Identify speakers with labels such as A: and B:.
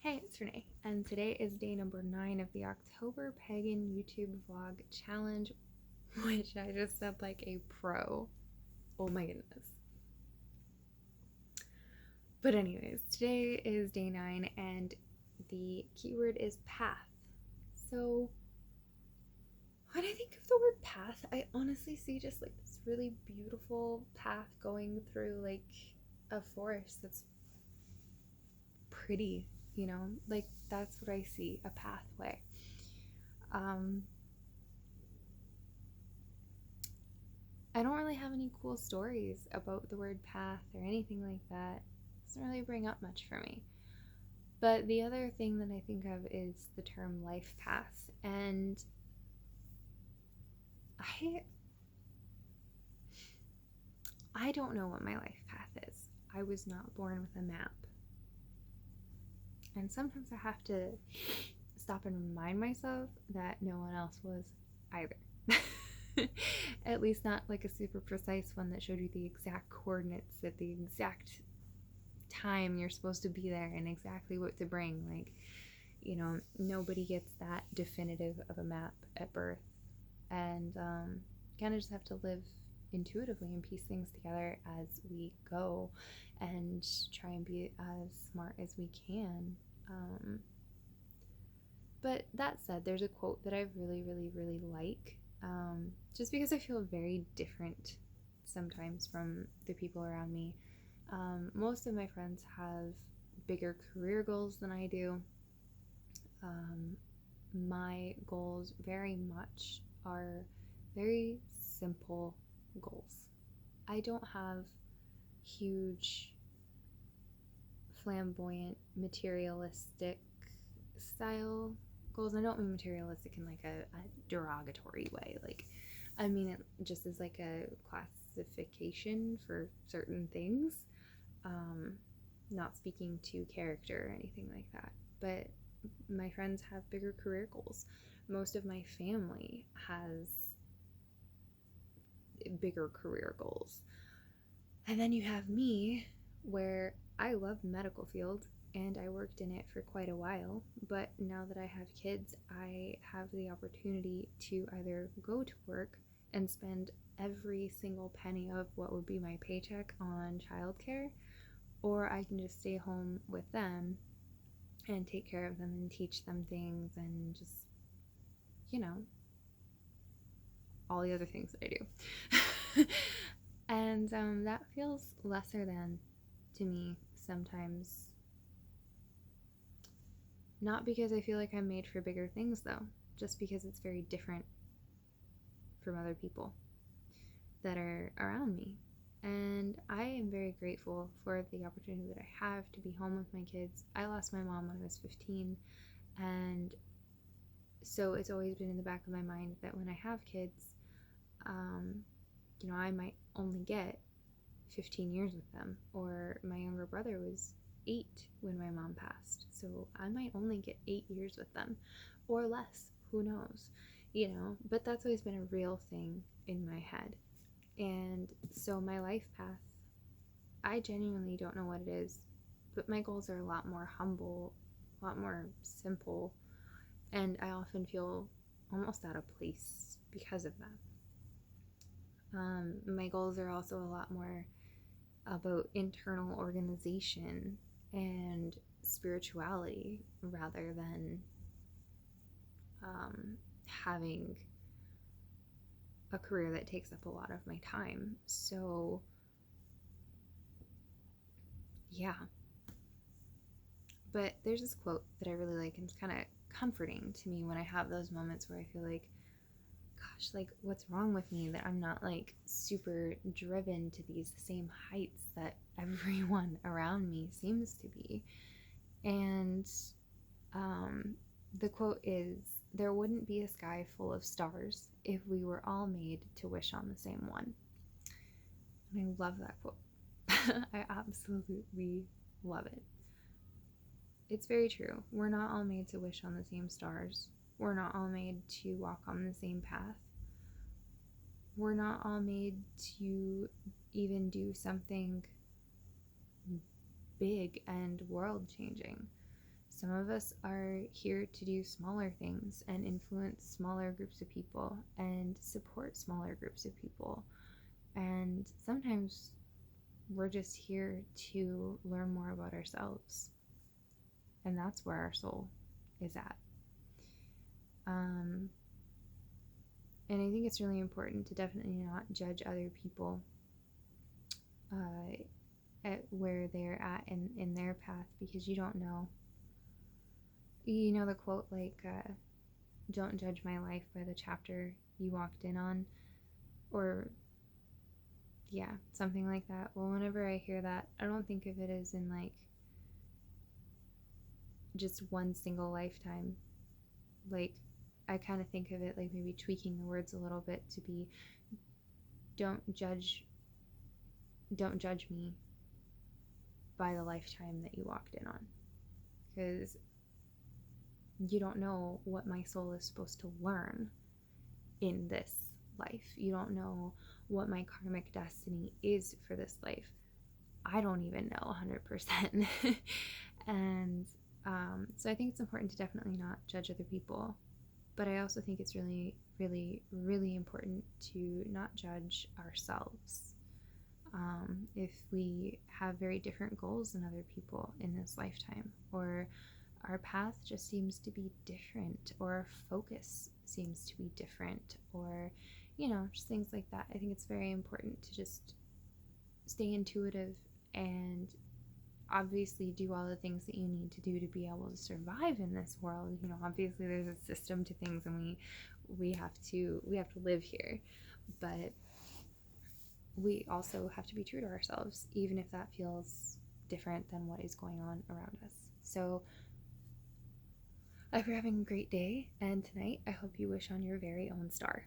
A: Hey, it's Renee, and today is day number 9 of the October Pagan YouTube Vlog Challenge, which I just said like a pro. Oh my goodness. But anyways, today is day 9 and the keyword is path. So when I think of the word path, I honestly see just like this really beautiful path going through like a forest that's pretty, like that's what I see, a pathway. Um, I don't really have any cool stories about the word path or anything like that. It doesn't really bring up much for me. But the other thing that I think of is the term life path. And I I don't know what my life path is. I was not born with a map. And sometimes I have to stop and remind myself that no one else was either. At least not like a super precise one that showed you the exact coordinates at the exact time you're supposed to be there and exactly what to bring. Like, nobody gets that definitive of a map at birth. And kind of just have to live intuitively and piece things together as we go and try and be as smart as we can. But that said, there's a quote that I really, really, really like, just because I feel very different sometimes from the people around me. Most of my friends have bigger career goals than I do. My goals very much are very simple goals. I don't have huge, flamboyant, materialistic style goals. I don't mean materialistic in like a derogatory way. Like, I mean it just as like a classification for certain things. Um, Not speaking to character or anything like that. But my friends have bigger career goals. Most of my family has bigger career goals. And then you have me, where I love the medical field and I worked in it for quite a while. But now that I have kids, I have the opportunity to either go to work and spend every single penny of what would be my paycheck on childcare, or I can just stay home with them and take care of them and teach them things and just, you know, all the other things that I do. And that feels lesser than to me sometimes. Not because I feel like I'm made for bigger things, though, just because it's very different from other people that are around me. And I am very grateful for the opportunity that I have to be home with my kids. I lost my mom when I was 15, and so it's always been in the back of my mind that when I have kids, I might only get 15 years with them. Or my younger brother was 8 when my mom passed, so I might only get 8 years with them or less. Who knows? But that's always been a real thing in my head. And so my life path, I genuinely don't know what it is, but my goals are a lot more humble, a lot more simple, and I often feel almost out of place because of that. My goals are also a lot more about internal organization and spirituality rather than having a career that takes up a lot of my time. So, yeah. But there's this quote that I really like, and it's kind of comforting to me when I have those moments where I feel like, gosh, like, what's wrong with me that I'm not like super driven to these same heights that everyone around me seems to be. And the quote is, "There wouldn't be a sky full of stars if we were all made to wish on the same one." And I love that quote. I absolutely love it. It's very true. We're not all made to wish on the same stars. We're not all made to walk on the same path. We're not all made to even do something big and world changing. Some of us are here to do smaller things and influence smaller groups of people and support smaller groups of people. And sometimes we're just here to learn more about ourselves. And that's where our soul is at. And I think it's really important to definitely not judge other people at where they're at in their path, because you don't know. You know the quote, like, don't judge my life by the chapter you walked in on, or yeah, something like that. Well, whenever I hear that, I don't think of it as in like just one single lifetime. Like, I kind of think of it like maybe tweaking the words a little bit to be, don't judge me by the lifetime that you walked in on, because you don't know what my soul is supposed to learn in this life. You don't know what my karmic destiny is for this life. I don't even know 100%. And so I think it's important to definitely not judge other people. But I also think it's really, really, really important to not judge ourselves. If we have very different goals than other people in this lifetime, or our path just seems to be different, or our focus seems to be different, or, just things like that. I think it's very important to just stay intuitive and obviously do all the things that you need to do to be able to survive in this world. Obviously there's a system to things, and we have to live here, but we also have to be true to ourselves, even if that feels different than what is going on around us. So I hope you're having a great day, and tonight I hope you wish on your very own star.